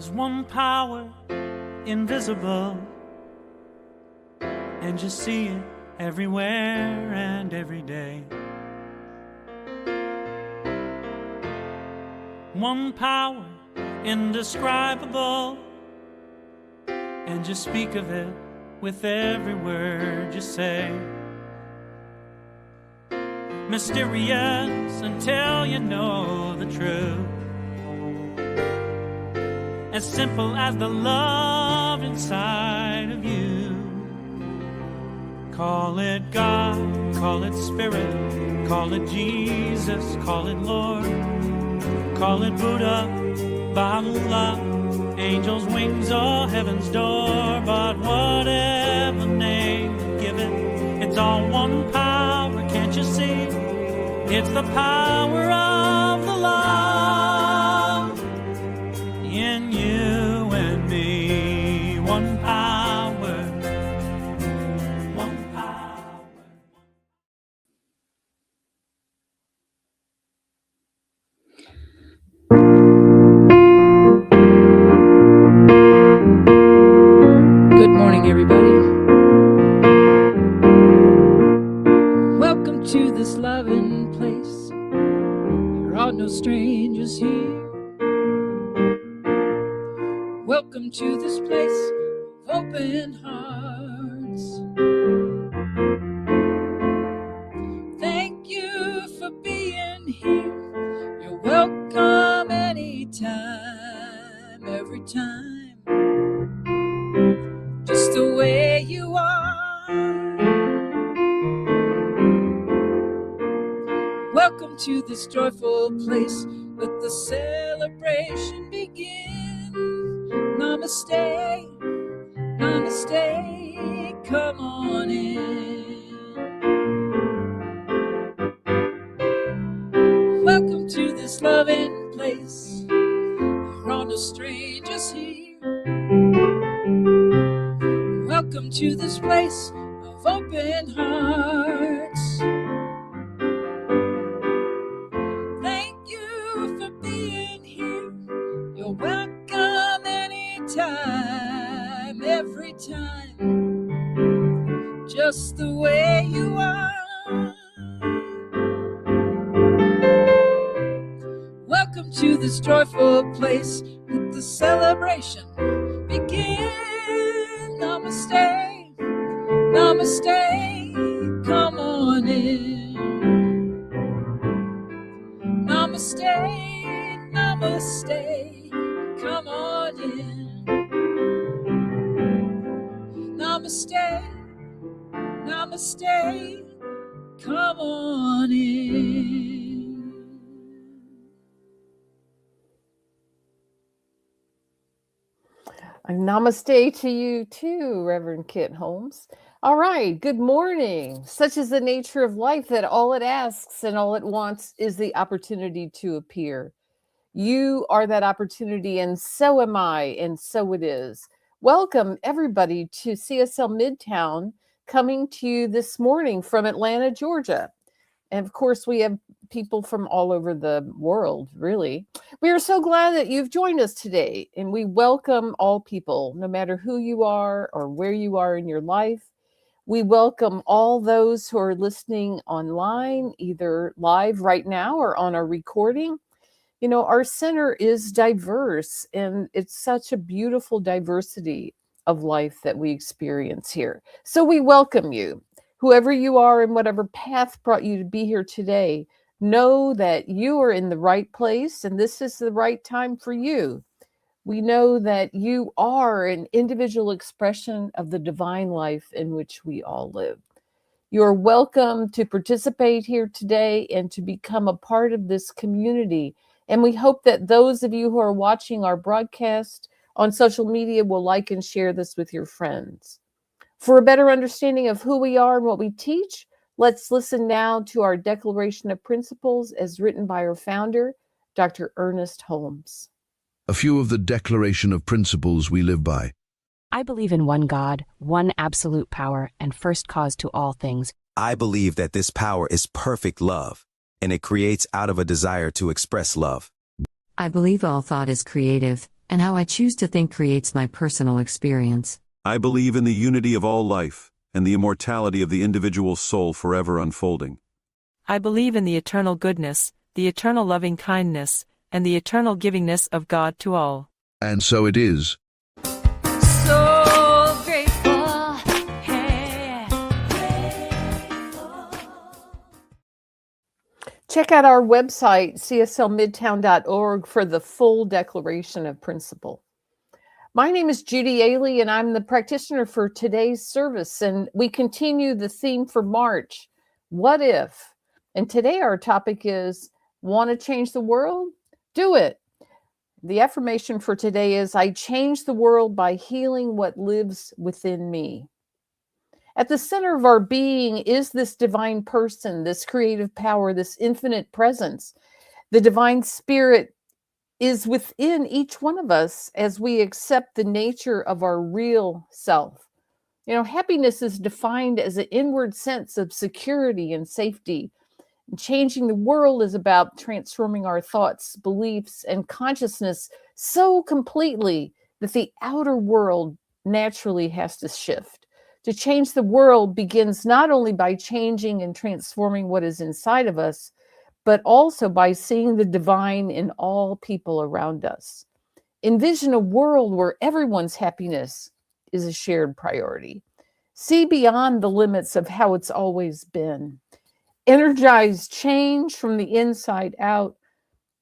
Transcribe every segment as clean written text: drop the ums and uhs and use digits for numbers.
There's one power, invisible, and you see it everywhere and every day. One power, indescribable, and you speak of it with every word you say. Mysterious until you know the truth. As simple as the love inside of you. Call it God, call it Spirit, call it Jesus, call it Lord, call it Buddha, Baha'u'llah, angels' wings or heaven's door. But whatever name you give it, it's all one power, can't you see? It's the power of the love in you and me. One power, one power. Good morning, everybody. Welcome to this loving place. There are no strangers here. Welcome to this place of open hearts. Thank you for being here. You're welcome anytime, every time. Just the way you are. Welcome to this joyful place. Let the celebration begin. Namaste, namaste, come on in. Welcome to this loving place. There are no strangers here. Welcome to this place of open hearts. Thank you for being here. You're welcome anytime, every time, just the way you are. Welcome to this joyful place. Let the celebration begin. Namaste, namaste, come on in. Namaste, namaste, come on in. Namaste, namaste, come on in. Namaste to you too, Reverend Kit Holmes. All right, good morning. Such is the nature of life that all it asks and all it wants is the opportunity to appear. You are that opportunity, and so am I, and so it is. Welcome, everybody, to CSL Midtown, coming to you this morning from Atlanta, Georgia. And of course, we have people from all over the world, really. We are so glad that you've joined us today, and we welcome all people, no matter who you are or where you are in your life. We welcome all those who are listening online, either live right now or on our recording. You know, our center is diverse, and it's such a beautiful diversity of life that we experience here. So we welcome you. Whoever you are and whatever path brought you to be here today, know that you are in the right place and this is the right time for you. We know that you are an individual expression of the divine life in which we all live. You're welcome to participate here today and to become a part of this community. And we hope that those of you who are watching our broadcast on social media will like and share this with your friends. For a better understanding of who we are and what we teach, let's listen now to our Declaration of Principles as written by our founder, Dr. Ernest Holmes. A few of the Declaration of Principles we live by. I believe in one God, one absolute power, and first cause to all things. I believe that this power is perfect love, and it creates out of a desire to express love. I believe all thought is creative, and how I choose to think creates my personal experience. I believe in the unity of all life and the immortality of the individual soul forever unfolding. I believe in the eternal goodness, the eternal loving kindness, and the eternal givingness of God to all. And so it is. So grateful. Check out our website, cslmidtown.org, for the full Declaration of Principle. My name is Judy Aehle, and I'm the practitioner for today's service. And we continue the theme for March, What If? And today our topic is, want to change the world? Do it. The affirmation for today is, I change the world by healing what lives within me. At the center of our being is this divine person, this creative power, this infinite presence. The divine spirit is within each one of us as we accept the nature of our real self. You know, happiness is defined as an inward sense of security and safety. And changing the world is about transforming our thoughts, beliefs, and consciousness so completely that the outer world naturally has to shift. To change the world begins not only by changing and transforming what is inside of us, but also by seeing the divine in all people around us. Envision a world where everyone's happiness is a shared priority. See beyond the limits of how it's always been. Energize change from the inside out.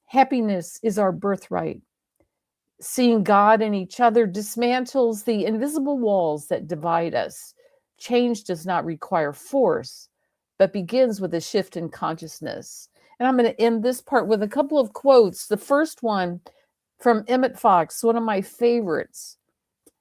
Happiness is our birthright. Seeing God in each other dismantles the invisible walls that divide us. Change does not require force, but begins with a shift in consciousness. And I'm going to end this part with a couple of quotes. The first one from Emmett Fox, one of my favorites.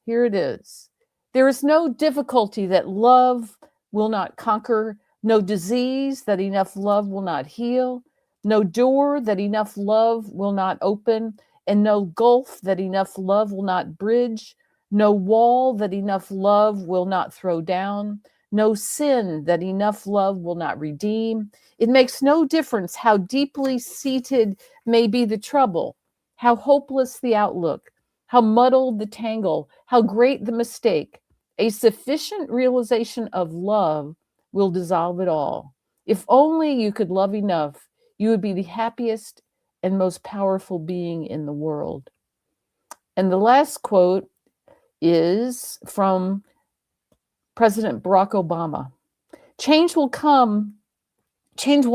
Here it is. There is no difficulty that love will not conquer, no disease that enough love will not heal, no door that enough love will not open, and no gulf that enough love will not bridge, no wall that enough love will not throw down, no sin that enough love will not redeem. It makes no difference how deeply seated may be the trouble, how hopeless the outlook, how muddled the tangle, how great the mistake. A sufficient realization of love will dissolve it all. If only you could love enough, you would be the happiest and most powerful being in the world. And the last quote is from President Barack Obama. Change will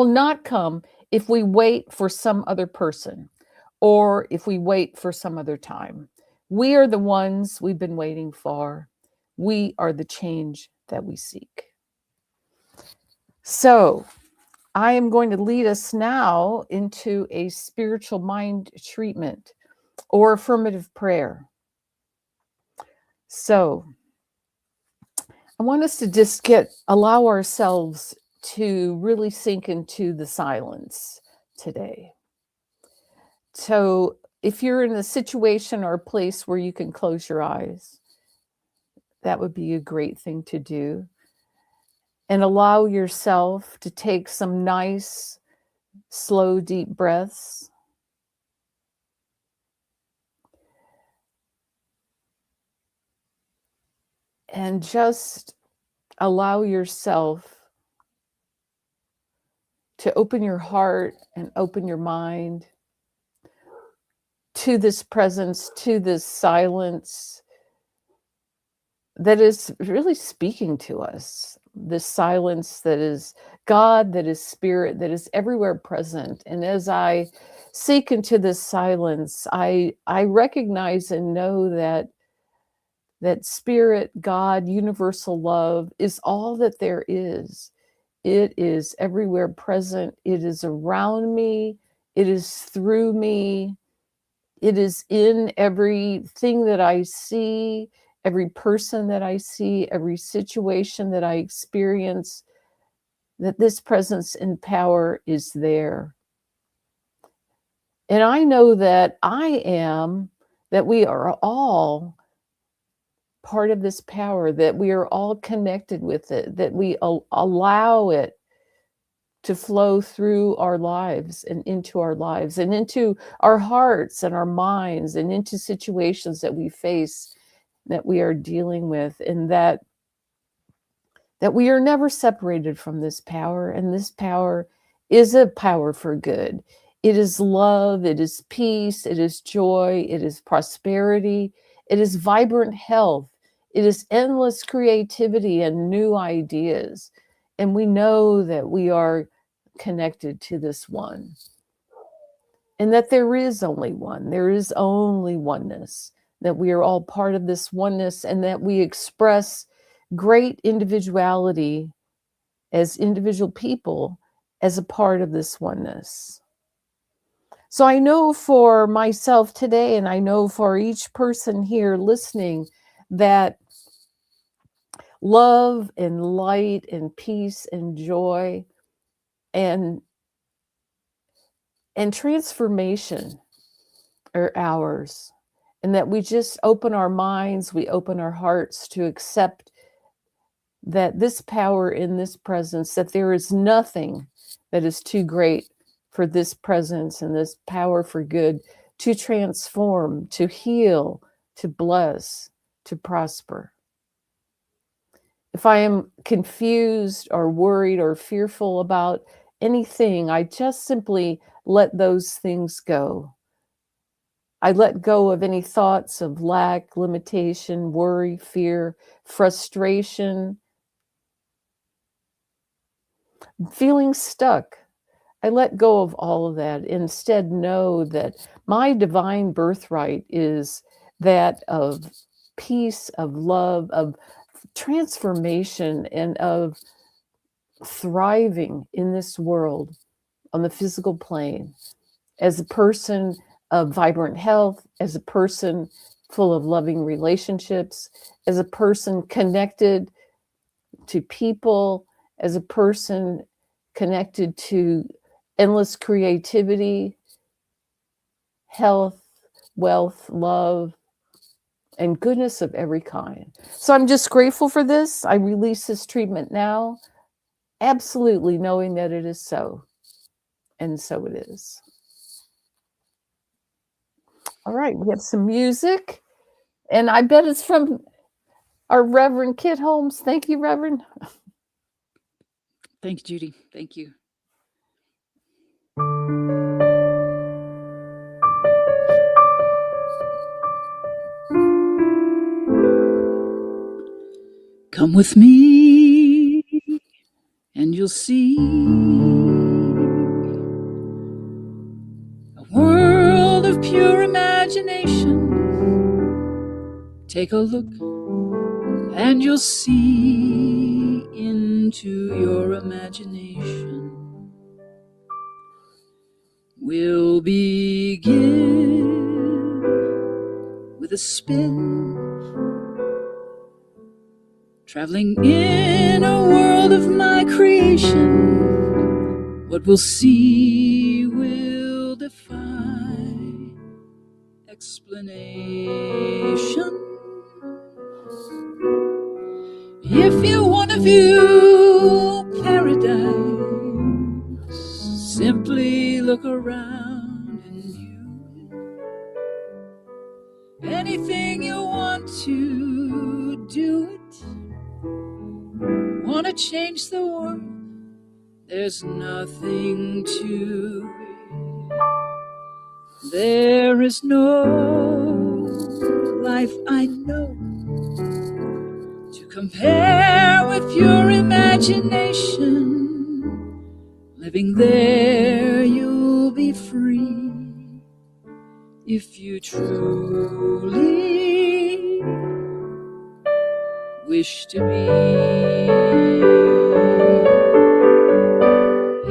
not come if we wait for some other person or if we wait for some other time. We are the ones we've been waiting for. We are the change that we seek. So I am going to lead us now into a spiritual mind treatment or affirmative prayer. So I want us to just allow ourselves to really sink into the silence today. So if you're in a situation or a place where you can close your eyes, that would be a great thing to do. And allow yourself to take some nice, slow, deep breaths. And just allow yourself to open your heart and open your mind to this presence, to this silence that is really speaking to us. This silence that is God, that is spirit, that is everywhere present. And as I seek into this silence, I recognize and know that spirit, God, universal love is all that there is. It is everywhere present. It is around me. It is through me. It is in everything that I see, every person that I see, every situation that I experience, that this presence and power is there. And I know that that we are all part of this power, that we are all connected with it, that we allow it to flow through our lives and into our hearts and our minds and into situations that we face, that we are dealing with, and that we are never separated from this power. And this power is a power for good. It is love, it is peace, it is joy, it is prosperity, it is vibrant health, it is endless creativity and new ideas. And we know that we are connected to this one, and that there is only one, there is only oneness, that we are all part of this oneness, and that we express great individuality as individual people as a part of this oneness. So I know for myself today, and I know for each person here listening, that love and light and peace and joy and transformation are ours, and that we just open our minds, we open our hearts to accept that this power in this presence, that there is nothing that is too great for this presence and this power for good to transform, to heal, to bless, to prosper. If I am confused or worried or fearful about anything, I just simply let those things go. I let go of any thoughts of lack, limitation, worry, fear, frustration, feeling stuck. I let go of all of that. Instead, know that my divine birthright is that of peace, of love, of transformation, and of thriving in this world on the physical plane as a person of vibrant health, as a person full of loving relationships, as a person connected to people, as a person connected to endless creativity, health, wealth, love, and goodness of every kind. So I'm just grateful for this. I release this treatment now, absolutely knowing that it is so. And so it is. All right, we have some music, and I bet it's from our Reverend Kit Holmes. Thank you, Reverend. Thanks, Judy. Thank you. Come with me, and you'll see a world of pure imagination. Take a look, and you'll see into your imagination. We'll begin with a spin, traveling in a world of my creation. What we'll see will defy explanation. If you want to view paradise, simply look around and view it. Anything you want to do it. Want to change the world, there's nothing to it. There is no life I know to compare with your imagination. Living there, you'll be free if you truly wish to be.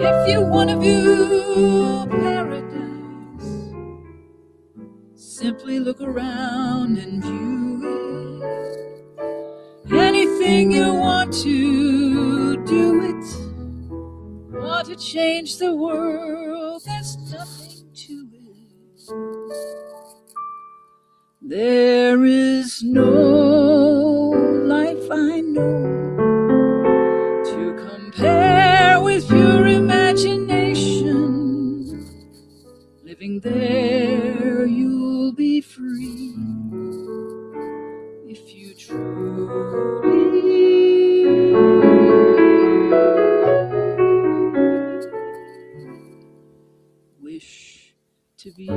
If you want to view paradise, simply look around and view it. Anything you want to do it. Want to change the world, there's nothing to it. There is no life I know to compare with your imagination. there you'll be free if you truly wish to be.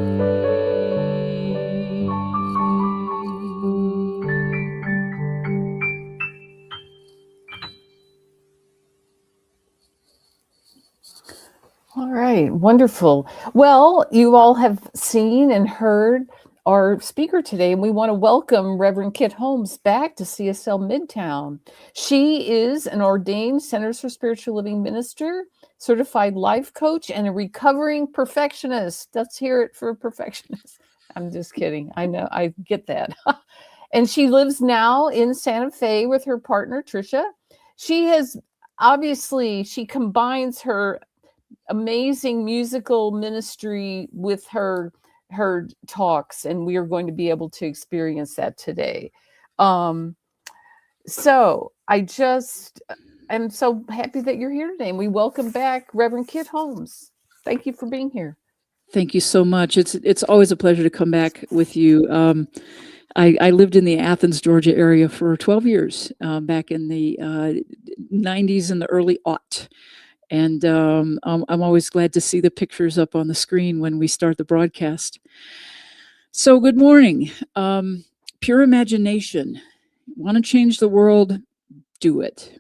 All right, wonderful. Well, you all have seen and heard our speaker today, and we want to welcome Reverend Kit Holmes back to CSL Midtown. She is an ordained Centers for Spiritual Living minister, certified life coach, and a recovering perfectionist. Let's hear it for a perfectionist. I'm just kidding. I know, I get that. And she lives now in Santa Fe with her partner, Trisha. She combines her amazing musical ministry with her talks, and we are going to be able to experience that today. So I'm so happy that you're here today, and we welcome back Reverend Kit Holmes. Thank you for being here. Thank you so much. It's always a pleasure to come back with you. I lived in the Athens, Georgia area for 12 years, back in the 90s and the early aught. And I'm always glad to see the pictures up on the screen when we start the broadcast. So good morning. Pure imagination. Want to change the world? Do it.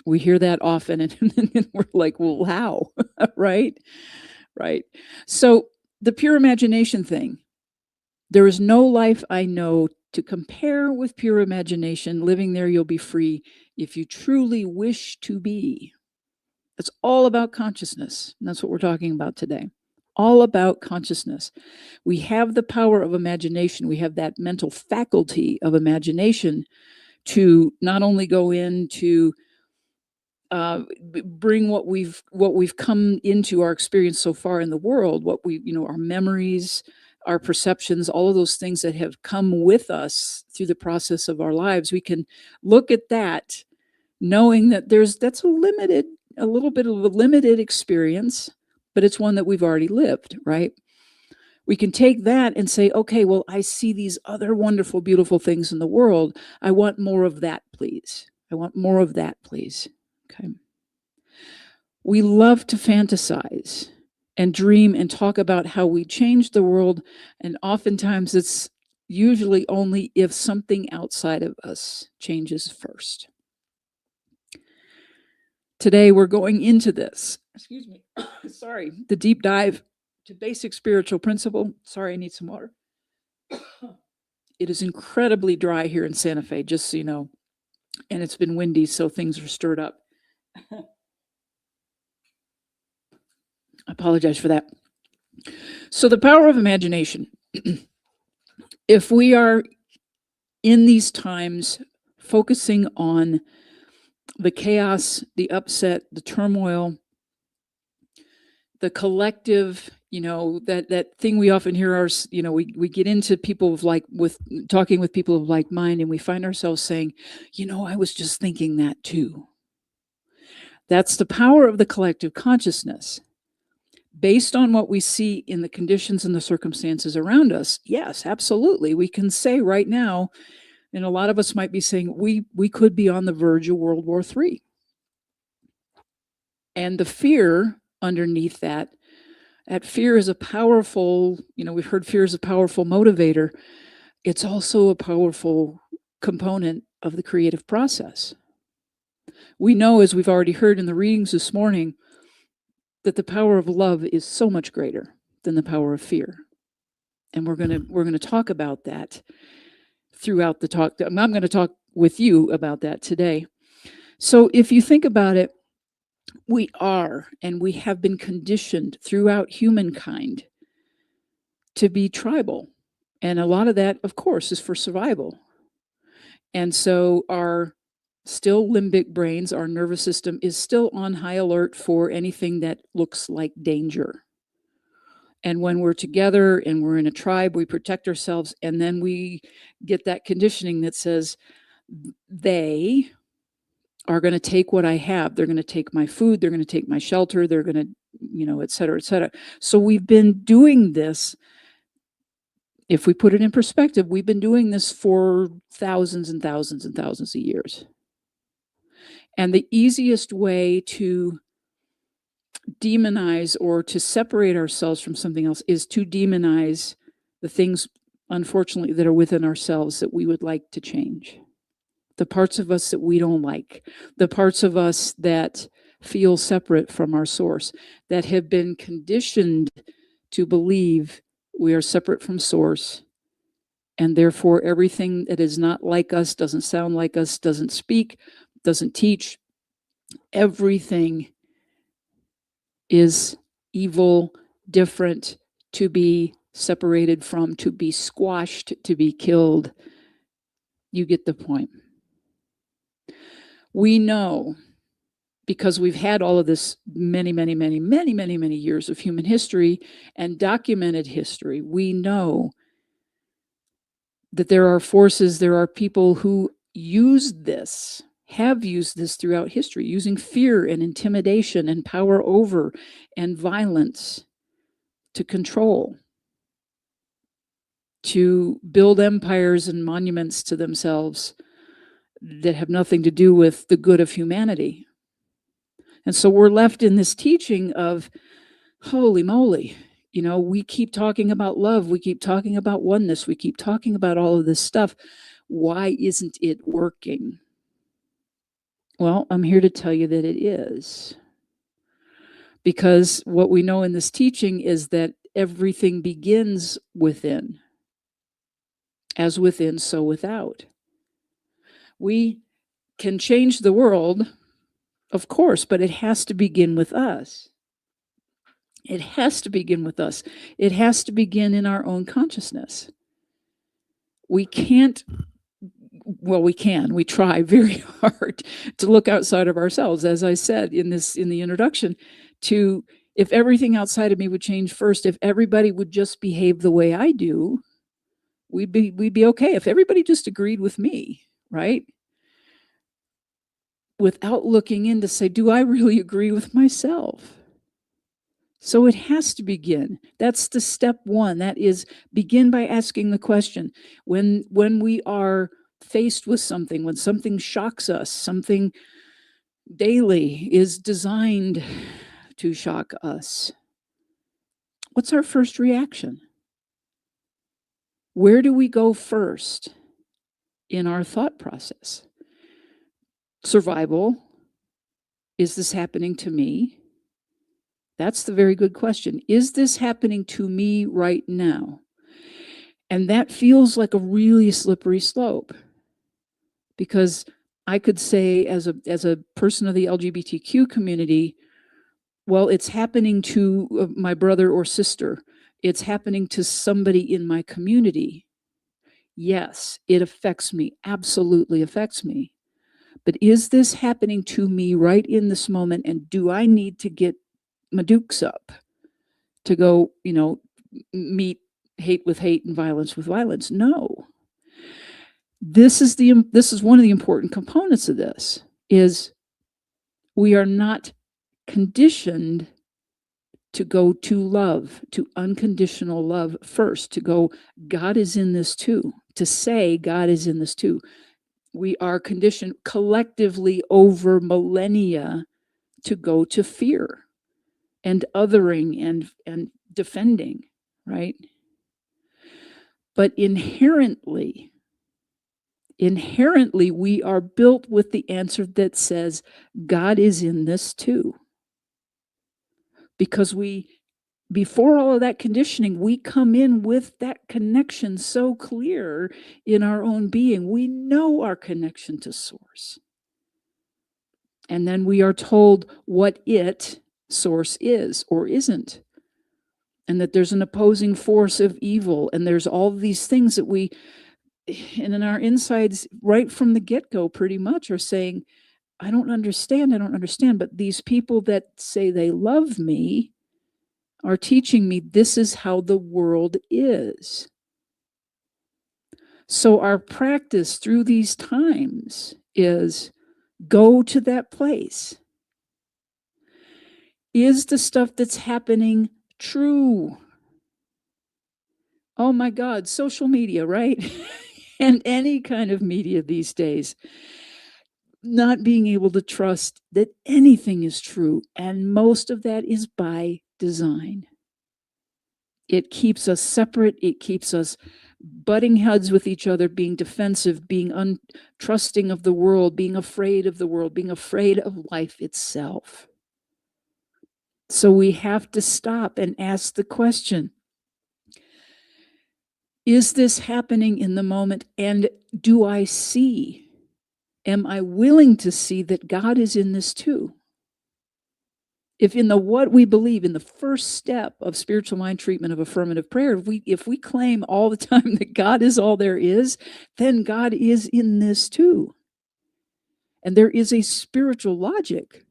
We hear that often, and we're like, well, how? Right? Right. So the pure imagination thing. There is no life I know to compare with pure imagination. Living there, you'll be free if you truly wish to be. It's all about consciousness. And that's what we're talking about today. All about consciousness. We have the power of imagination. We have that mental faculty of imagination to not only go in to bring what we've come into our experience so far in the world, what we, our memories, our perceptions, all of those things that have come with us through the process of our lives. We can look at that knowing that that's a little bit of a limited experience, but it's one that we've already lived, right? We can take that and say, okay, well, I see these other wonderful, beautiful things in the world. I want more of that, please. I want more of that, please. Okay. We love to fantasize and dream and talk about how we change the world. And oftentimes it's usually only if something outside of us changes first. Today, we're going into this, sorry, the deep dive to basic spiritual principle. Sorry, I need some water. It is incredibly dry here in Santa Fe, just so you know, and it's been windy, so things are stirred up. I apologize for that. So the power of imagination. If we are in these times focusing on the chaos, the upset, the turmoil, the collective, that thing we often hear we get into people talking with people of like mind, and we find ourselves saying, I was just thinking that too. That's the power of the collective consciousness. Based on what we see in the conditions and the circumstances around us, yes, absolutely. We can say right now, and a lot of us might be saying, we could be on the verge of World War III. And the fear underneath that fear is a powerful, we've heard fear is a powerful motivator. It's also a powerful component of the creative process. We know, as we've already heard in the readings this morning, that the power of love is so much greater than the power of fear. And we're going to talk about that throughout the talk. I'm going to talk with you about that today. So if you think about it, we are, and we have been conditioned throughout humankind to be tribal. And a lot of that, of course, is for survival. And so our still limbic brains, our nervous system, is still on high alert for anything that looks like danger. And when we're together and we're in a tribe, we protect ourselves, and then we get that conditioning that says they are going to take what I have. They're going to take my food. They're going to take my shelter. They're going to, et cetera, et cetera. So we've been doing this. If we put it in perspective, we've been doing this for thousands and thousands and thousands of years. And the easiest way to demonize or to separate ourselves from something else is to demonize the things, unfortunately, that are within ourselves that we would like to change. The parts of us that we don't like, the parts of us that feel separate from our source, that have been conditioned to believe we are separate from source, and therefore everything that is not like us, doesn't sound like us, doesn't speak, doesn't teach, everything is evil, different, to be separated from, to be squashed, to be killed. You get the point. We know, because we've had all of this many years of human history and documented history, we know that there are forces, there are people who use this, have used this throughout history, using fear and intimidation and power over and violence to control, to build empires and monuments to themselves that have nothing to do with the good of humanity. And so we're left in this teaching of, holy moly, we keep talking about love, we keep talking about oneness, we keep talking about all of this stuff. Why isn't it working? Well, I'm here to tell you that it is. Because what we know in this teaching is that everything begins within. As within, so without. We can change the world, of course, but it has to begin with us. It has to begin with us. It has to begin in our own consciousness. We can't, well, we can. We try very hard to look outside of ourselves, as I said in the introduction, to, if everything outside of me would change first, if everybody would just behave the way I do, we'd be okay. If everybody just agreed with me, right? Without looking in to say, do I really agree with myself? So it has to begin. That's the step one. That is, begin by asking the question. When we are faced with something, when something shocks us, something daily is designed to shock us, what's our first reaction? Where do we go first in our thought process? Survival. Is this happening to me? That's the very good question. Is this happening to me right now? And that feels like a really slippery slope, because I could say, as a person of the LGBTQ community, well, it's happening to my brother or sister. It's happening to somebody in my community. Yes, it affects me, absolutely affects me. But is this happening to me right in this moment? And do I need to get my dukes up to go, meet hate with hate and violence with violence? No. This is one of the important components of this, is we are not conditioned to go to love, to unconditional love first, to go, God is in this too, to say God is in this too. We are conditioned collectively over millennia to go to fear and othering and defending, right? But inherently, we are built with the answer that says, God is in this too. Because before all of that conditioning, we come in with that connection so clear in our own being. We know our connection to source. And then we are told what source is or isn't. And that there's an opposing force of evil. And there's all these things that and in our insides, right from the get-go, pretty much are saying, I don't understand. But these people that say they love me are teaching me this is how the world is. So our practice through these times is Go to that place. Is the stuff that's happening true? Oh my God, social media, right? And any kind of media these days. Not being able to trust that anything is true. And most of that is by design. It keeps us separate. It keeps us butting heads with each other, being defensive, being untrusting of the world, being afraid of the world, being afraid of life itself. So we have to stop and ask the question, is this happening in the moment? And do I see? Am I willing to see that God is in this too? If in the what we believe, in the first step of spiritual mind treatment of affirmative prayer, if we claim all the time that God is all there is, then God is in this too. And there is a spiritual logic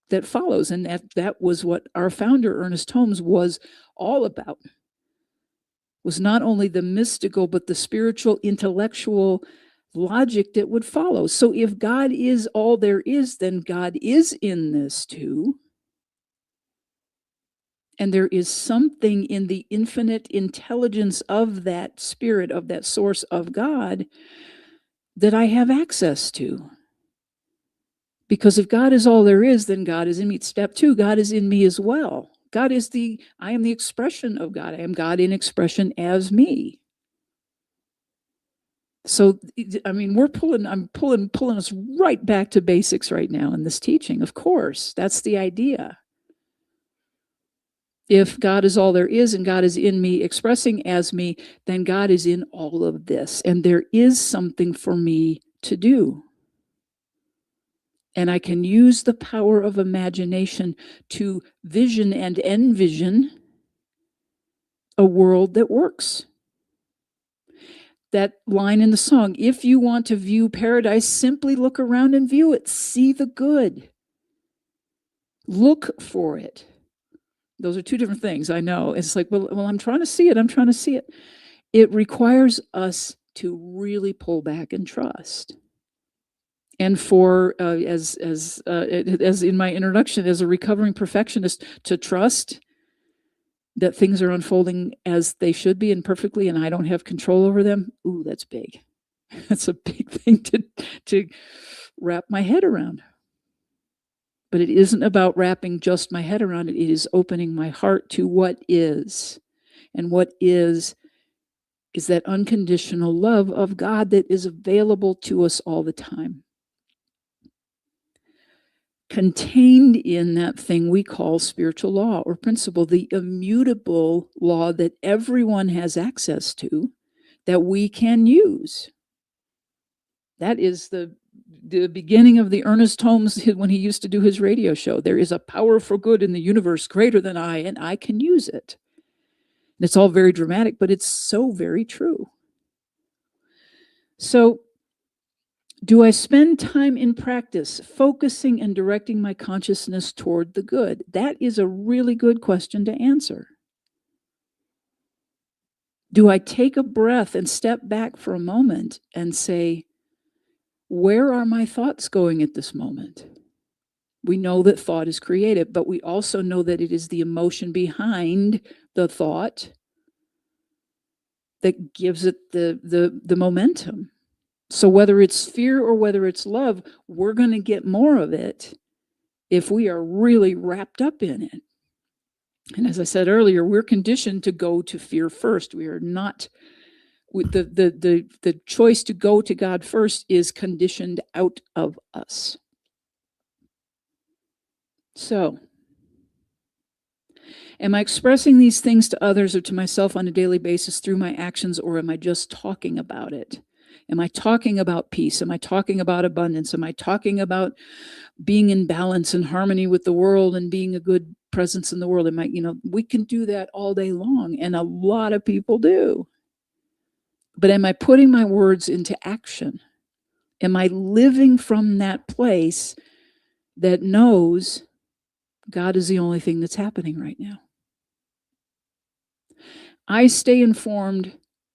that follows, and that was what our founder, Ernest Holmes, was all about. Was not only the mystical, but the spiritual, intellectual logic that would follow. So if God is all there is, then God is in this too. And there is something in the infinite intelligence of that spirit, of that source of God, that I have access to. Because if God is all there is, then God is in me. Step 2, God is in me as well. I am the expression of God. I am God in expression as me. So, I mean, I'm pulling us right back to basics right now in this teaching. Of course, that's the idea. If God is all there is and God is in me, expressing as me, then God is in all of this. And there is something for me to do. And I can use the power of imagination to vision and envision a world that works. That line in the song, if you want to view paradise, simply look around and view it. See the good. Look for it. Those are two different things, I know. It's like, well, I'm trying to see it. I'm trying to see it. It requires us to really pull back and trust. And for, as in my introduction, as a recovering perfectionist, to trust that things are unfolding as they should be and perfectly, and I don't have control over them. Ooh, that's big. That's a big thing to wrap my head around. But it isn't about wrapping just my head around it. It is opening my heart to what is. And what is that unconditional love of God that is available to us all the time. Contained in that thing we call spiritual law or principle, the immutable law that everyone has access to, that we can use. That is the beginning of the Ernest Holmes when he used to do his radio show. There is a power for good in the universe greater than I, and I can use it. And it's all very dramatic, but it's so very true. So, do I spend time in practice focusing and directing my consciousness toward the good? That is a really good question to answer. Do I take a breath and step back for a moment and say, where are my thoughts going at this moment? We know that thought is creative, but we also know that it is the emotion behind the thought that gives it the momentum. So whether it's fear or whether it's love, we're going to get more of it if we are really wrapped up in it. And as I said earlier, we're conditioned to go to fear first. We are not, the choice to go to God first is conditioned out of us. So, am I expressing these things to others or to myself on a daily basis through my actions, or am I just talking about it? Am I talking about peace? Am I talking about abundance? Am I talking about being in balance and harmony with the world and being a good presence in the world? We can do that all day long, and a lot of people do. But am I putting my words into action? Am I living from that place that knows God is the only thing that's happening right now? I stay informed,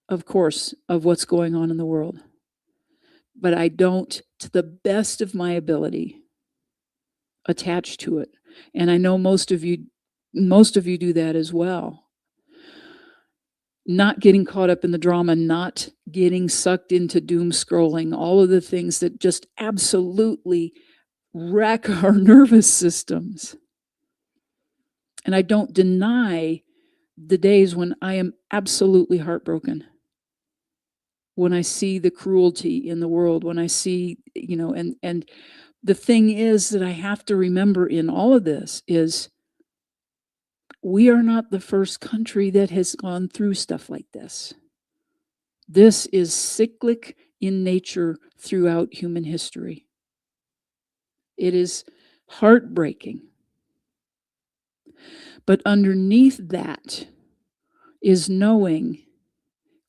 of course, of what's going on in the world. but I don't, to the best of my ability, attach to it. And I know most of you do that as well. Not getting caught up in the drama, not getting sucked into doom scrolling, all of the things that just absolutely wreck our nervous systems. And I don't deny the days when I am absolutely heartbroken, when I see the cruelty in the world, when I see, and the thing is that I have to remember in all of this is we are not the first country that has gone through stuff like this. This is cyclic in nature throughout human history. It is heartbreaking. But underneath that is knowing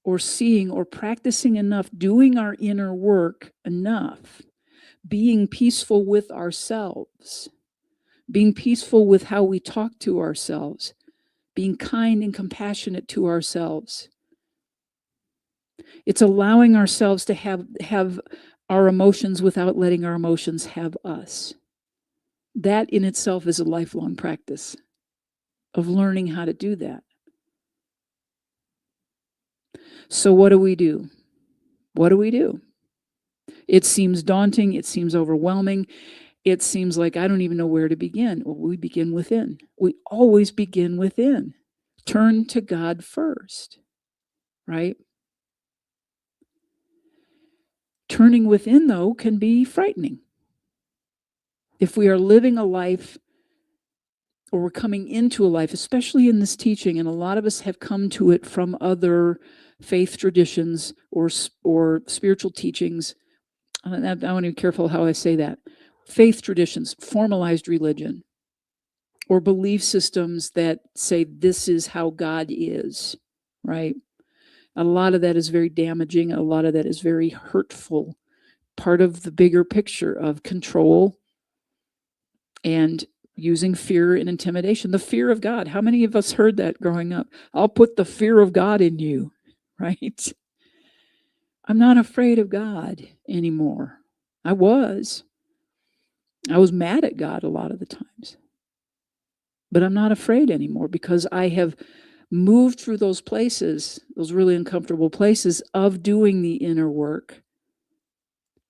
or seeing or practicing enough, doing our inner work enough, being peaceful with ourselves, being peaceful with how we talk to ourselves, being kind and compassionate to ourselves. It's allowing ourselves to have our emotions without letting our emotions have us. That in itself is a lifelong practice of learning how to do that. So what do we do? What do we do? It seems daunting. It seems overwhelming. It seems like I don't even know where to begin. Well, we begin within. We always begin within. Turn to God first, right? Turning within, though, can be frightening. If we are living a life or we're coming into a life, especially in this teaching, and a lot of us have come to it from other faith traditions or spiritual teachings. I want to be careful how I say that. Faith traditions, formalized religion, or belief systems that say this is how God is, right? A lot of that is very damaging. A lot of that is very hurtful. Part of the bigger picture of control and using fear and intimidation. The fear of God. How many of us heard that growing up? I'll put the fear of God in you, right? I'm not afraid of God anymore. I was mad at God a lot of the times. But I'm not afraid anymore because I have moved through those places, those really uncomfortable places of doing the inner work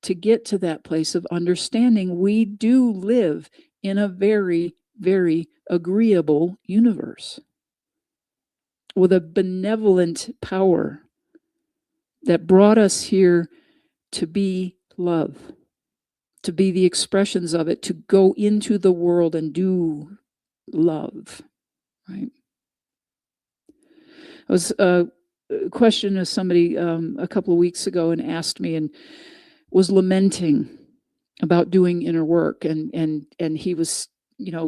to get to that place of understanding we do live in a very, very agreeable universe with a benevolent power that brought us here to be love, to be the expressions of it, to go into the world and do love, right? I was questioned with somebody a couple of weeks ago and asked me and was lamenting about doing inner work, and he was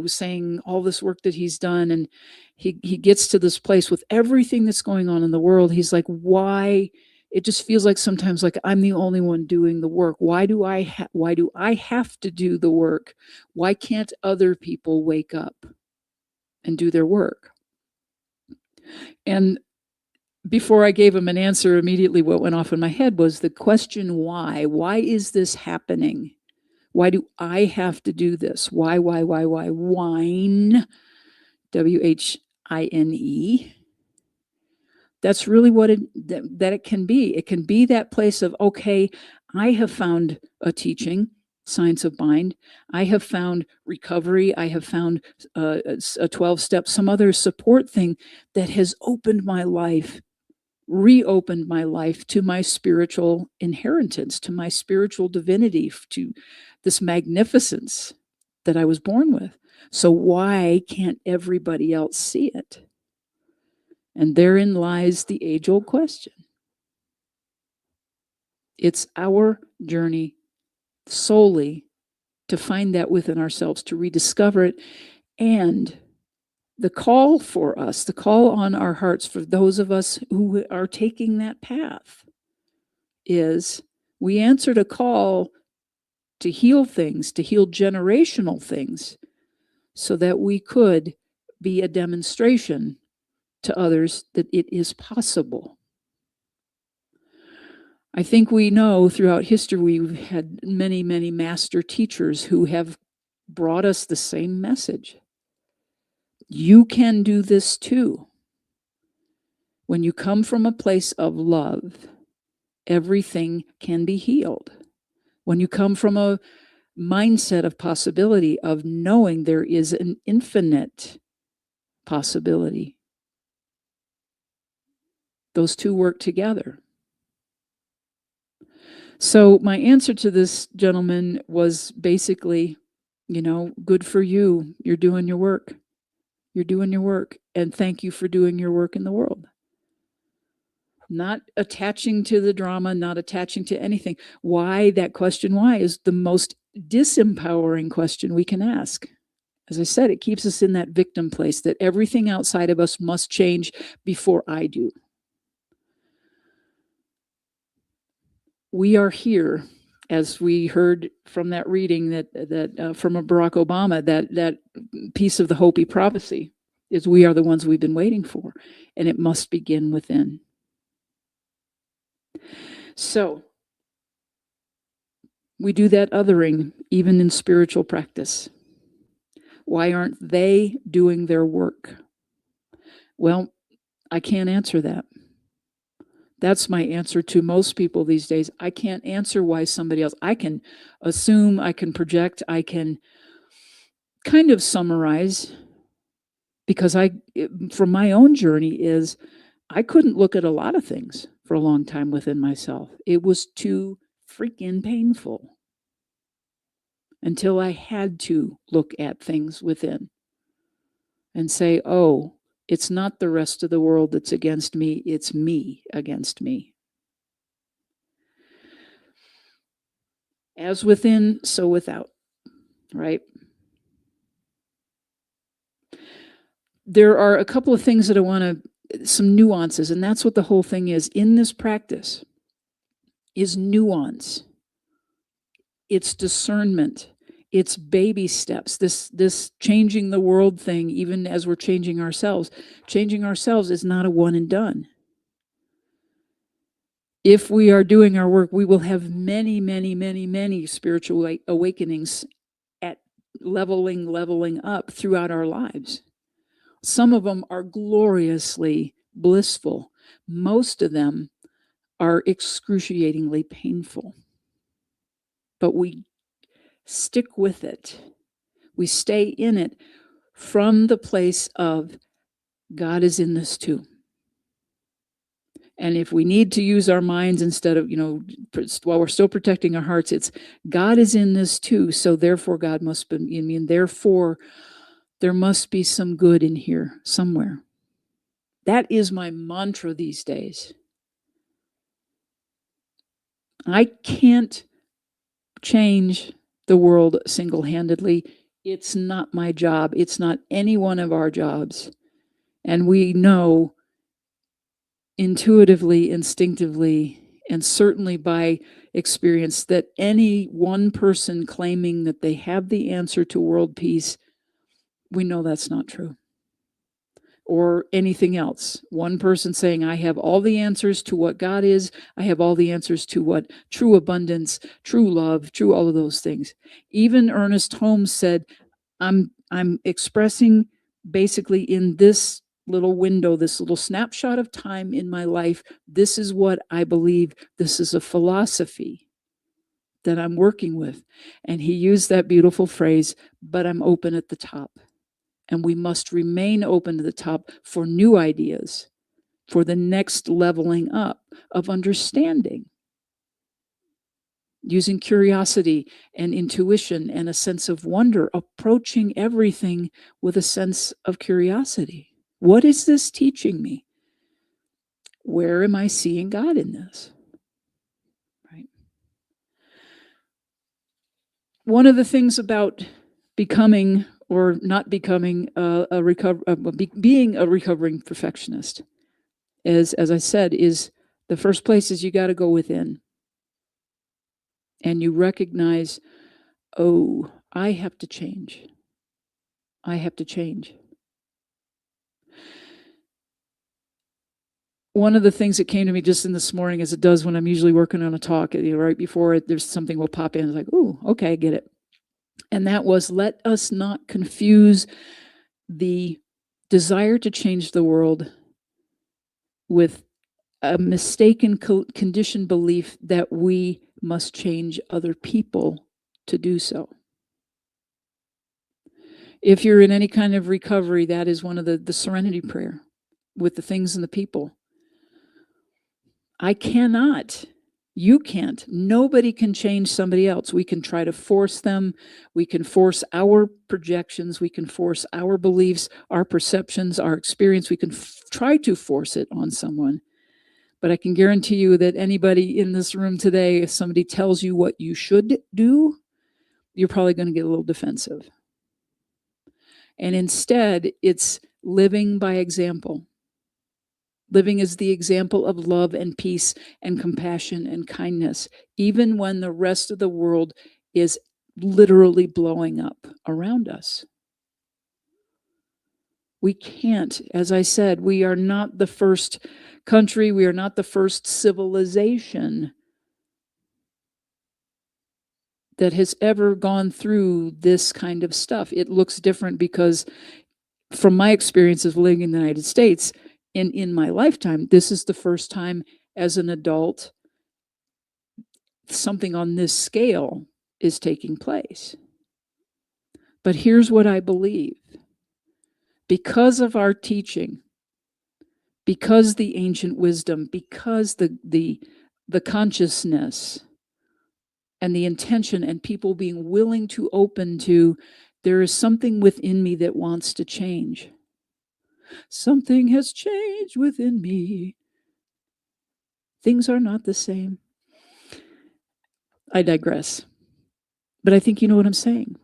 saying all this work that he's done, and he gets to this place with everything that's going on in the world. He's like, why? It just feels like sometimes like I'm the only one doing the work. Why do I have to do the work? Why can't other people wake up and do their work? And before I gave him an answer, immediately what went off in my head was the question, why? Why is this happening? Why do I have to do this? Why? Whine, WHINE. That's really what it can be. It can be that place of, okay, I have found a teaching, Science of Mind. I have found recovery. I have found a 12-step, some other support thing that has opened my life, reopened my life to my spiritual inheritance, to my spiritual divinity, to this magnificence that I was born with. So why can't everybody else see it? And therein lies the age-old question. It's our journey solely to find that within ourselves, to rediscover it. And the call for us, the call on our hearts for those of us who are taking that path is we answered a call to heal things, to heal generational things, so that we could be a demonstration to others that it is possible. I think we know throughout history we've had many, many master teachers who have brought us the same message. You can do this too. When you come from a place of love, everything can be healed. When you come from a mindset of possibility, of knowing there is an infinite possibility, those two work together. So my answer to this gentleman was basically, good for you. You're doing your work. You're doing your work. And thank you for doing your work in the world. Not attaching to the drama, not attaching to anything. Why? That question, why, is the most disempowering question we can ask. As I said, it keeps us in that victim place that everything outside of us must change before I do. We are here, as we heard from that reading that from Barack Obama, that piece of the Hopi prophecy is we are the ones we've been waiting for, and it must begin within. So we do that othering even in spiritual practice. Why aren't they doing their work? Well, I can't answer that. That's my answer to most people these days. I can't answer why somebody else. I can assume, I can project, I can kind of summarize, because from my own journey is I couldn't look at a lot of things for a long time within myself. It was too freaking painful until I had to look at things within and say, oh, it's not the rest of the world that's against me, it's me against me. As within, so without, right? There are a couple of things that I want to, some nuances, and that's what the whole thing is. In this practice is nuance. It's discernment. It's baby steps. This changing the world thing, even as we're changing ourselves is not a one and done. If we are doing our work, we will have many, many, many, many spiritual awakenings at leveling up throughout our lives. Some of them are gloriously blissful. Most of them are excruciatingly painful. But we stick with it. We stay in it from the place of God is in this too. And if we need to use our minds instead of, while we're still protecting our hearts, it's God is in this too. So therefore God must be in me. And therefore there must be some good in here somewhere. That is my mantra these days. I can't change the world single-handedly. It's not my job. It's not any one of our jobs. And we know intuitively, instinctively, and certainly by experience that any one person claiming that they have the answer to world peace, we know that's not true. Or anything else. One person saying, I have all the answers to what God is. I have all the answers to what true abundance, true love, true all of those things. Even Ernest Holmes said, I'm expressing basically in this little window, this little snapshot of time in my life, this is what I believe. This is a philosophy that I'm working with. And he used that beautiful phrase, but I'm open at the top. And we must remain open to the top for new ideas, for the next leveling up of understanding. Using curiosity and intuition and a sense of wonder, approaching everything with a sense of curiosity. What is this teaching me? Where am I seeing God in this? Right. One of the things about becoming or not becoming being a recovering perfectionist is, as I said, is the first place is you got to go within. And you recognize, oh, I have to change. I have to change. one of the things that came to me just in this morning, as it does when I'm usually working on a talk, right before it, there's something will pop in. It's like, ooh, okay, I get it. And that was, let us not confuse the desire to change the world with a mistaken conditioned belief that we must change other people to do so. If you're in any kind of recovery, that is one of the serenity prayer with the things and the people. I cannot. You can't. Nobody can change somebody else. We can try to force them. We can force our projections. We can force our beliefs, our perceptions, our experience. We can try to force it on someone. But I can guarantee you that anybody in this room today, if somebody tells you what you should do, you're probably going to get a little defensive. And instead, it's living by example. Living as the example of love and peace and compassion and kindness, even when the rest of the world is literally blowing up around us. We can't, as I said, we are not the first country, we are not the first civilization that has ever gone through this kind of stuff. It looks different because, from my experience of living in the United States, in my lifetime, this is the first time as an adult something on this scale is taking place. But here's what I believe. Because of our teaching, because the ancient wisdom, because the consciousness and the intention and people being willing to open to, there is something within me that wants to change. Something has changed within me. Things are not the same. I digress. But I think you know what I'm saying.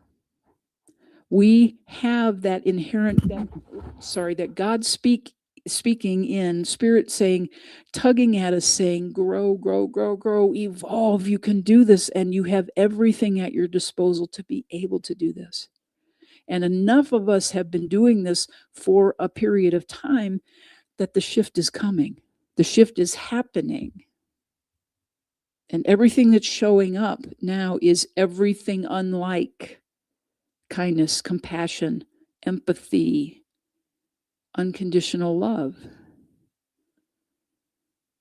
We have that inherent, that God speaking in spirit, saying, tugging at us, saying, grow, grow, grow, grow, evolve. You can do this, and you have everything at your disposal to be able to do this. And enough of us have been doing this for a period of time that the shift is coming. The shift is happening. And everything that's showing up now is everything unlike kindness, compassion, empathy, unconditional love.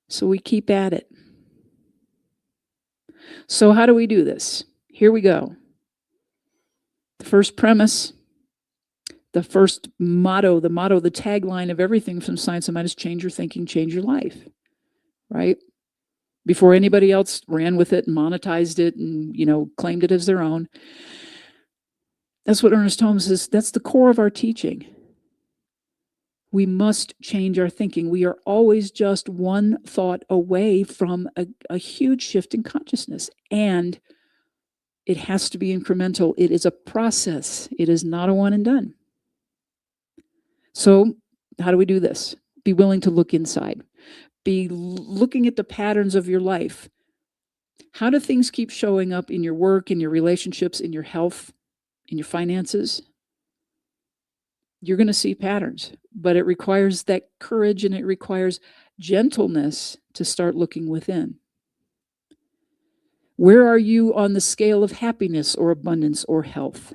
So we keep at it. So how do we do this? Here we go. The first premise, the first motto, the tagline of everything from Science of Mind is change your thinking, change your life, right? Before anybody else ran with it and monetized it and, claimed it as their own. That's what Ernest Holmes says. That's the core of our teaching. We must change our thinking. We are always just one thought away from a huge shift in consciousness. And it has to be incremental. It is a process. It is not a one and done. So how do we do this? Be willing to look inside. Be looking at the patterns of your life. How do things keep showing up in your work, in your relationships, in your health, in your finances? You're going to see patterns, but it requires that courage and it requires gentleness to start looking within. Where are you on the scale of happiness or abundance or health?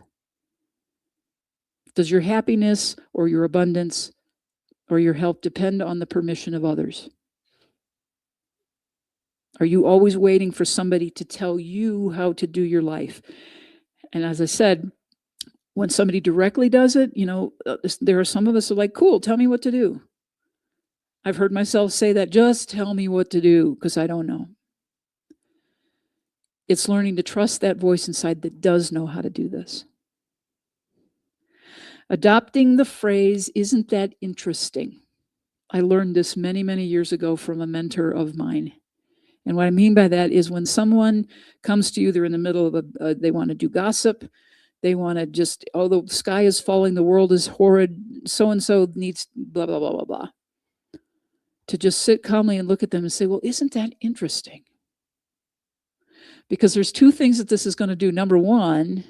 Does your happiness or your abundance or your health depend on the permission of others? Are you always waiting for somebody to tell you how to do your life? And as I said, when somebody directly does it, there are some of us who are like, cool, tell me what to do. I've heard myself say that, just tell me what to do, because I don't know. It's learning to trust that voice inside that does know how to do this. Adopting the phrase, isn't that interesting? I learned this many, many years ago from a mentor of mine. And what I mean by that is when someone comes to you, they're in the middle of they want to do gossip. They want to just, oh, the sky is falling, the world is horrid, so-and-so needs blah, blah, blah, blah, blah. To just sit calmly and look at them and say, well, isn't that interesting? Because there's two things that this is going to do. Number one,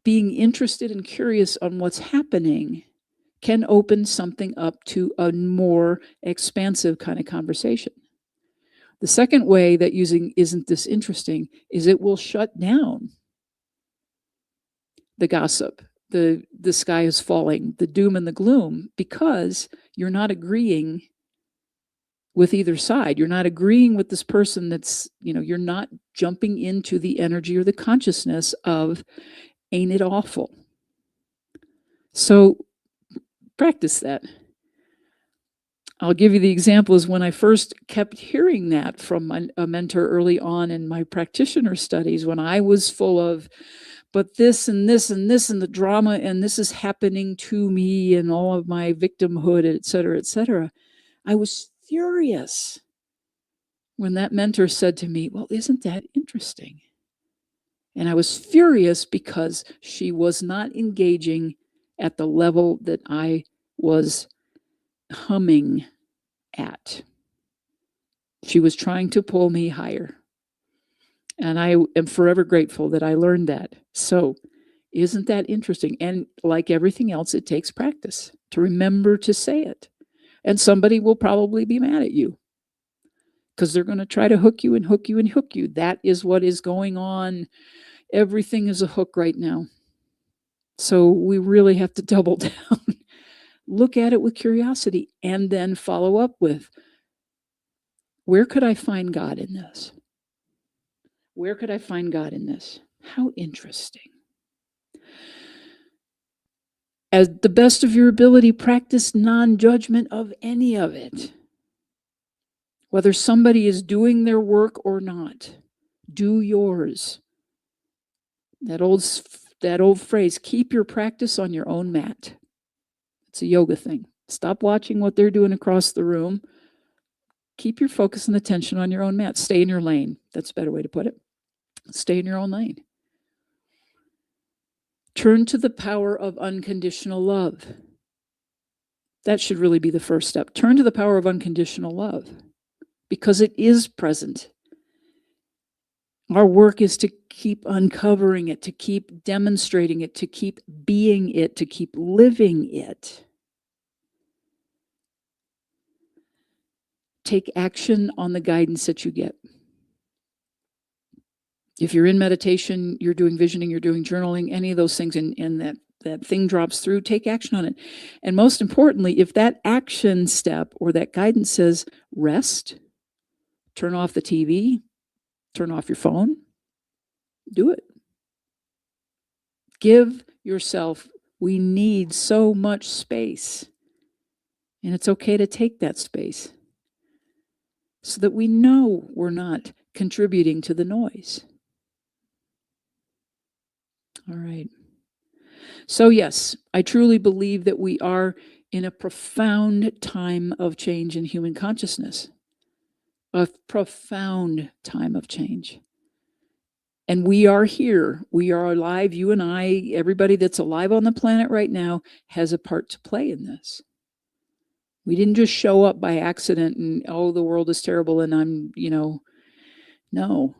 being interested and curious on what's happening can open something up to a more expansive kind of conversation. The second way that using "isn't this interesting" is it will shut down the gossip, the sky is falling, the doom and the gloom, because you're not agreeing with either side. You're not agreeing with this person that's, you're not jumping into the energy or the consciousness of, ain't it awful? So practice that. I'll give you the example is when I first kept hearing that from a mentor early on in my practitioner studies, when I was full of, but this and this and this and the drama and this is happening to me and all of my victimhood, et cetera, I was furious when that mentor said to me, well, isn't that interesting? And I was furious because she was not engaging at the level that I was humming at. She was trying to pull me higher. And I am forever grateful that I learned that. So, isn't that interesting? And like everything else, it takes practice to remember to say it. And somebody will probably be mad at you because they're going to try to hook you and hook you and hook you. That is what is going on. Everything is a hook right now. So we really have to double down. Look at it with curiosity and then follow up with, where could I find God in this? Where could I find God in this? How interesting. As the best of your ability, practice non-judgment of any of it. Whether somebody is doing their work or not, do yours. That old phrase, keep your practice on your own mat. It's a yoga thing. Stop watching what they're doing across the room. Keep your focus and attention on your own mat. Stay in your lane. That's a better way to put it. Stay in your own lane. Turn to the power of unconditional love. That should really be the first step. Turn to the power of unconditional love because it is present. Our work is to keep uncovering it, to keep demonstrating it, to keep being it, to keep living it. Take action on the guidance that you get. If you're in meditation, you're doing visioning, you're doing journaling, any of those things, and that thing drops through, take action on it. And most importantly, if that action step or that guidance says rest, turn off the TV, turn off your phone, do it. Give yourself, we need so much space. And it's okay to take that space so that we know we're not contributing to the noise. All right. So yes, I truly believe that we are in a profound time of change in human consciousness. A profound time of change. And we are here. We are alive. You and I, everybody that's alive on the planet right now has a part to play in this. We didn't just show up by accident and, oh, the world is terrible and I'm, no.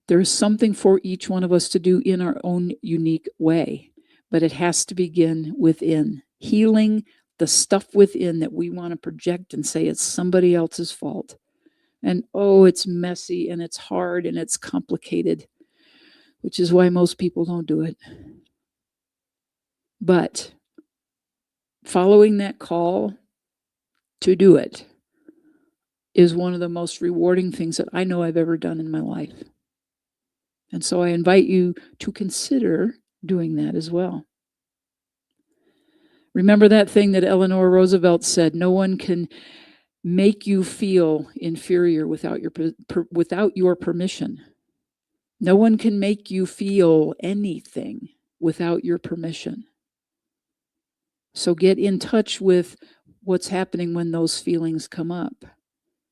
There's something for each one of us to do in our own unique way, but it has to begin within. Healing the stuff within that we want to project and say it's somebody else's fault. And oh, it's messy and it's hard and it's complicated, which is why most people don't do it. But following that call to do it is one of the most rewarding things that I know I've ever done in my life. And so I invite you to consider doing that as well. Remember that thing that Eleanor Roosevelt said, no one can make you feel inferior without your permission. No one can make you feel anything without your permission. So get in touch with what's happening when those feelings come up.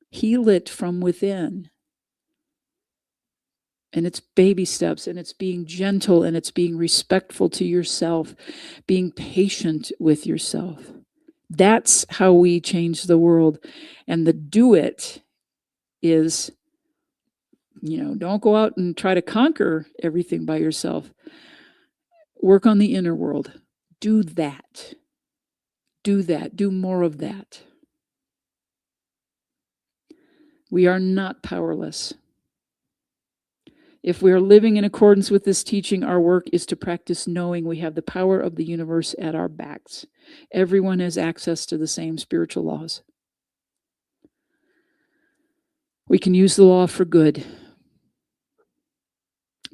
Heal it from within. And it's baby steps, and it's being gentle, and it's being respectful to yourself, being patient with yourself. That's how we change the world. And the do it is, don't go out and try to conquer everything by yourself. Work on the inner world. Do that. Do that. Do more of that. We are not powerless. If we are living in accordance with this teaching, our work is to practice knowing we have the power of the universe at our backs. Everyone has access to the same spiritual laws. We can use the law for good.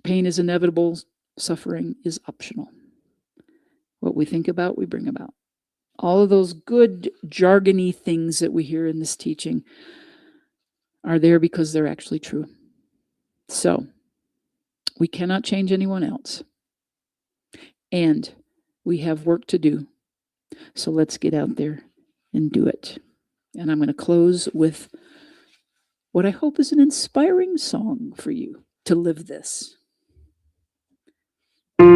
Pain is inevitable. Suffering is optional. What we think about, we bring about. All of those good jargony things that we hear in this teaching are there because they're actually true. So, we cannot change anyone else. And we have work to do. So let's get out there and do it. And I'm going to close with what I hope is an inspiring song for you to live this. I'm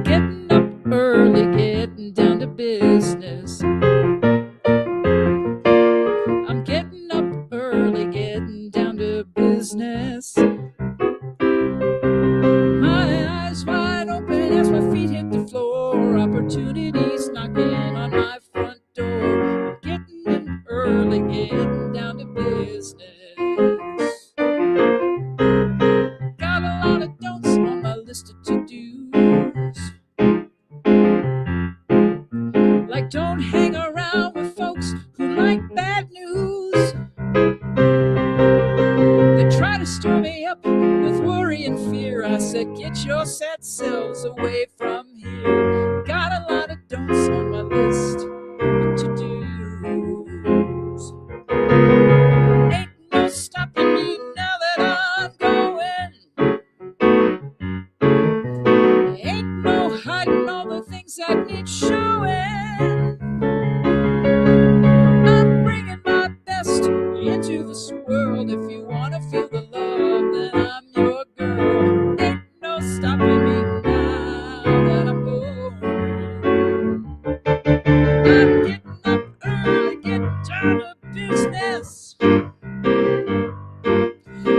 getting up early, getting down to business. I'm getting up early, getting down to business. My eyes wide open as my feet hit the floor. Opportunities knocking on my front door. I'm getting in early, getting down to business. Got a lot of don'ts on my list of to-dos. Like don't hang around with folks who like bad news. They try to stir me up with worry and fear. I said, get your sad selves away from here. Got a lot of don'ts on my list of to-dos. Ain't no stopping me now that I'm going. Ain't no hiding all the things that need showing. I'm bringing my best into this world. If you wanna feel the love, then I'm your girl. Ain't no stopping me now that I'm going. I'm getting up early, getting down to business.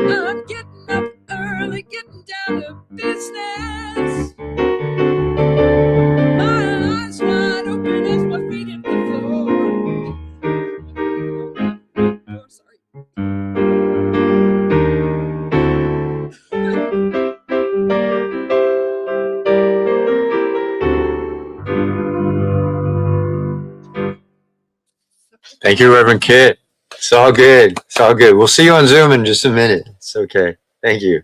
I'm getting up early, getting down to business. My eyes wide open as my feet hit the floor. Sorry. Thank you, Reverend Kit. It's all good. It's all good. We'll see you on Zoom in just a minute. It's okay. Thank you.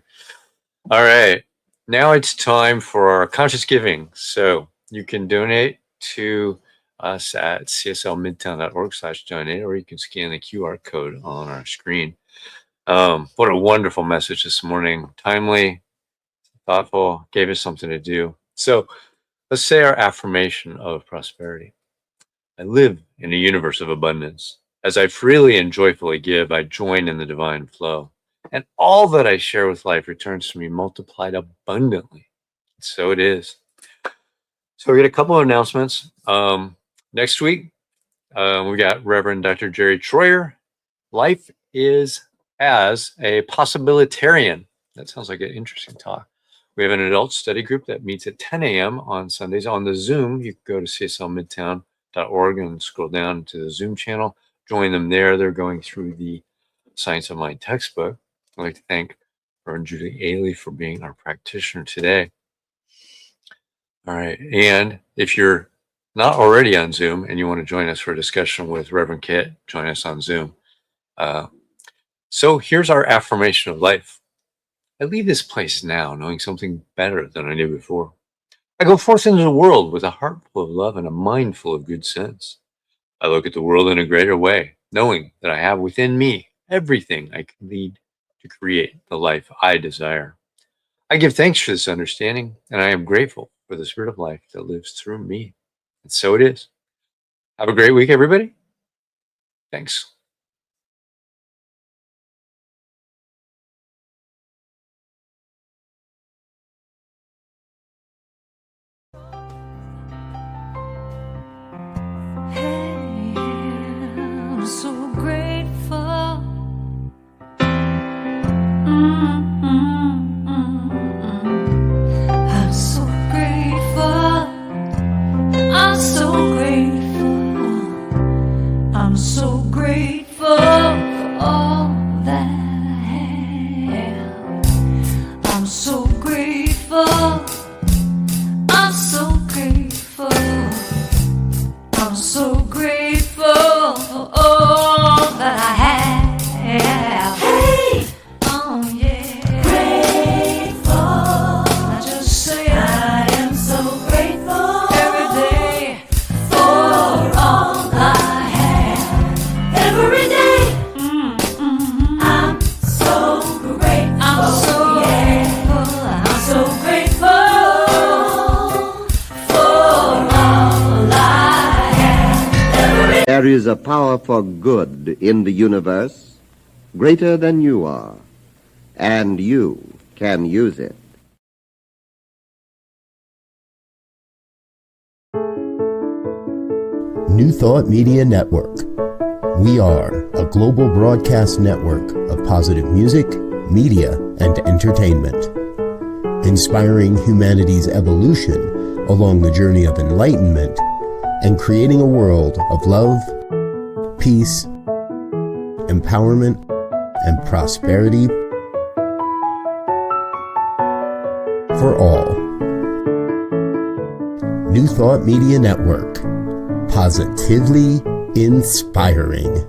All right. Now it's time for our conscious giving. So you can donate to us at cslmidtown.org/donate, or you can scan the QR code on our screen. What a wonderful message this morning. Timely, thoughtful, gave us something to do. So let's say our affirmation of prosperity. I live in a universe of abundance. As I freely and joyfully give, I join in the divine flow. And all that I share with life returns to me multiplied abundantly. So it is. So we got a couple of announcements. Next week, we got Reverend Dr. Jerry Troyer. Life is as a possibilitarian. That sounds like an interesting talk. We have an adult study group that meets at 10 a.m. on Sundays. On the Zoom, you can go to cslmidtown.org and scroll down to the Zoom channel. Join them there. They're going through the Science of Mind textbook. I'd like to thank Reverend Judy Aehle for being our practitioner today. All right. And if you're not already on Zoom and you want to join us for a discussion with Reverend Kit, join us on Zoom. So here's our affirmation of life. I leave this place now knowing something better than I knew before. I go forth into the world with a heart full of love and a mind full of good sense. I look at the world in a greater way, knowing that I have within me everything I can need to create the life I desire. I give thanks for this understanding, and I am grateful for the spirit of life that lives through me. And so it is. Have a great week, everybody. Thanks. Hey, I'm so grateful. so grateful for all that I have. Hey, oh yeah, grateful. I just say I am so grateful every day for all I have. Every day, I'm so grateful. I'm so grateful. I'm so grateful for all I have. There is a power for good in the universe greater than you are, and you can use it. New Thought Media Network. We are a global broadcast network of positive music, media, and entertainment, inspiring humanity's evolution along the journey of enlightenment and creating a world of love, peace, empowerment, and prosperity for all. New Thought Media Network. Positively inspiring.